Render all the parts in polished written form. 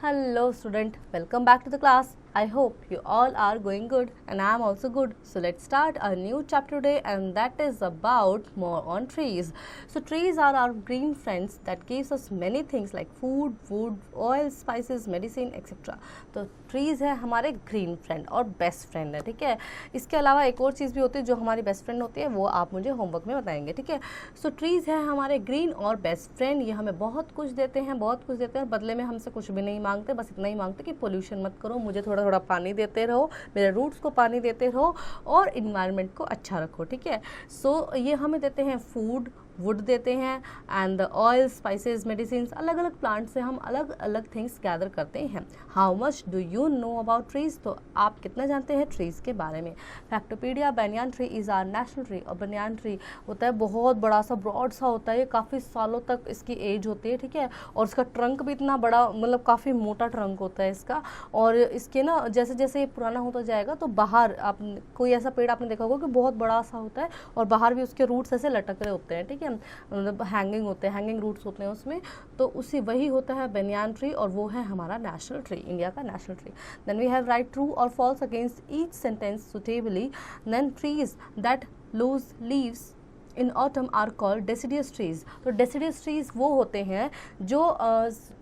Hello student, welcome back to the class. I hope you all are going good and I am also good. So let's start a new chapter today and that is about more on trees. So trees are our green friends that gives us many things like food, wood, oil, spices, medicine etc. तो trees है हमारे green friend और best friend है, ठीक है. इसके अलावा एक और चीज़ भी होती है जो हमारी बेस्ट फ्रेंड होती है, वो आप मुझे होमवर्क में बताएंगे, ठीक है. सो ट्रीज़ है हमारे ग्रीन और बेस्ट फ्रेंड. ये हमें बहुत कुछ देते हैं बदले में हमसे कुछ भी नहीं मांगते, बस इतना ही मांगते कि पोल्यूशन मत करो, मुझे थोड़ा थोड़ा पानी देते रहो, मेरे रूट्स को पानी देते रहो और इन्वायरमेंट को अच्छा रखो, ठीक है. सो ये हमें देते हैं फूड, वुड देते हैं एंड ऑयल, स्पाइसेस, मेडिसिन. अलग अलग प्लांट से हम अलग अलग थिंग्स गैदर करते हैं. How much do you know about trees? तो आप कितना जानते हैं ट्रीज के बारे में? Factopedia, banyan tree is our national tree. और बनियान ट्री होता है बहुत बड़ा सा, ब्रॉड सा होता है, ये काफ़ी सालों तक इसकी एज होती है, ठीक है. और इसका ट्रंक भी इतना बड़ा, मतलब काफ़ी मोटा ट्रंक होता है इसका. और इसके ना जैसे जैसे ये पुराना होता जाएगा तो बाहर आप कोई ऐसा पेड़ आपने देखा होगा कि बहुत बड़ा सा होता है और बाहर भी उसके रूट्स ऐसे लटक रहे होते हैं, ठीक है, मतलब हैंगिंग होते हैं, हैंगिंग रूट्स होते हैं उसमें. तो उसी वही होता है बनियान ट्री और वो है हमारा नेशनल ट्री, इंडिया का national tree. Then we have write true और false against each sentence suitably. Then trees that lose leaves in autumn are called deciduous trees. तो डेसिडियस ट्रीज वो होते हैं जो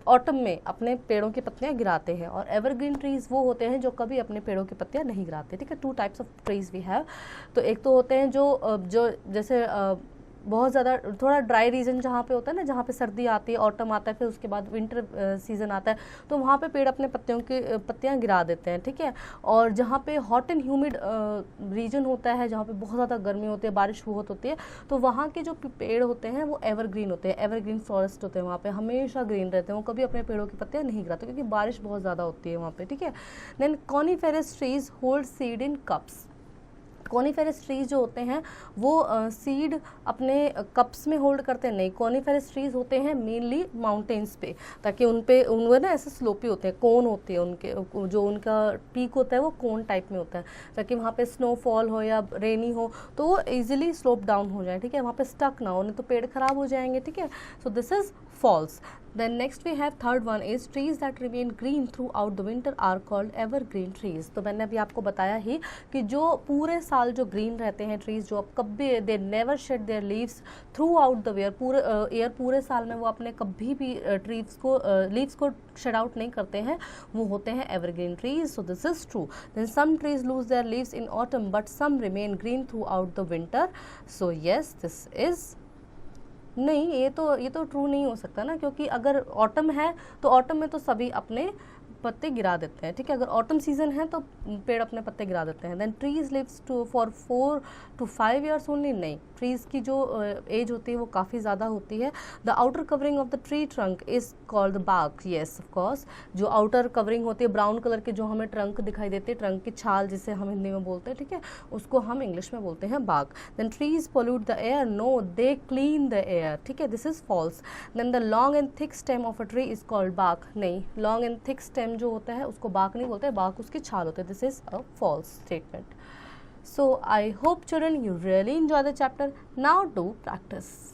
ऑटम में अपने पेड़ों की पत्तियां गिराते हैं, और एवरग्रीन ट्रीज वो होते हैं जो कभी अपने पेड़ों की पत्तियां नहीं गिराते, ठीक है. Two types of trees we have. तो एक तो होते हैं जो जैसे बहुत ज़्यादा थोड़ा ड्राई रीजन जहाँ पे होता है ना, जहाँ पे सर्दी आती है, ऑटम आता है, फिर उसके बाद विंटर सीजन आता है, तो वहाँ पे पेड़ अपने पत्तियाँ गिरा देते हैं, ठीक है. और जहाँ पे हॉट एंड ह्यूमिड रीजन होता है, जहाँ पे बहुत ज़्यादा गर्मी होती है, बारिश बहुत होती है, तो वहाँ के जो पेड़ होते हैं वो एवरग्रीन होते हैं, एवरग्रीन फॉरेस्ट होते हैं, वहाँ पे हमेशा ग्रीन रहते हैं, वो कभी अपने पेड़ों की पत्तियाँ नहीं गिराते क्योंकि बारिश बहुत ज़्यादा होती है वहाँ पे, ठीक है. Then coniferous trees hold seed in cups. Coniferous trees जो होते हैं वो सीड अपने कप्स में होल्ड करते हैं, नहीं. कॉनिफेरस ट्रीज होते हैं मेनली माउंटेन्स पे, ताकि उनमें ना ऐसे स्लोपी होते हैं, कोन होते हैं उनके, जो उनका पीक होता है वो कोन टाइप में होता है, ताकि वहाँ पे स्नोफॉल हो या रेनी हो तो वो ईजिली स्लोप डाउन हो जाए, ठीक है, वहाँ पे स्टक ना हो, नहीं तो पेड़ खराब हो जाएंगे, ठीक है. सो this is false. Then next we have third one is trees that remain green throughout the winter are called evergreen trees. तो मैंने अभी आपको बताया ही कि जो पूरे साल जो ग्रीन रहते हैं ट्रीज, जो अब कभी they never shed their leaves throughout the year, पूरे साल में वो अपने कभी भी लीव्स को शेड आउट नहीं करते हैं, वो होते हैं evergreen trees. So this is true. Then some trees lose their leaves in autumn but some remain green throughout the winter. So yes, this is नहीं, ये तो ट्रू नहीं हो सकता ना, क्योंकि अगर ऑटम है तो ऑटम में तो सभी अपने पत्ते गिरा देते हैं, ठीक है. अगर ऑटम सीजन है तो पेड़ अपने पत्ते गिरा देते हैं. Then trees lives for 4 to 5 years only. नहीं, ट्रीज की जो एज होती है वो काफ़ी ज़्यादा होती है. The outer covering of the tree trunk is called the bark. Yes of course, जो आउटर कवरिंग होती है ब्राउन कलर की, जो हमें ट्रंक दिखाई देती है, ट्रंक की छाल जिसे हम हिंदी में बोलते हैं, ठीक है, उसको हम इंग्लिश में बोलते हैं bark. Then trees pollute the air. No, they clean the air, ठीक है, this is false. Then the long and thick stem of a tree is called bark. नहीं, लॉन्ग एंड थिक स्टेम जो होता है उसको बार्क नहीं बोलते, bark उसकी छाल होती है. This is a false statement. So I hope children you really enjoy the chapter. Now do practice.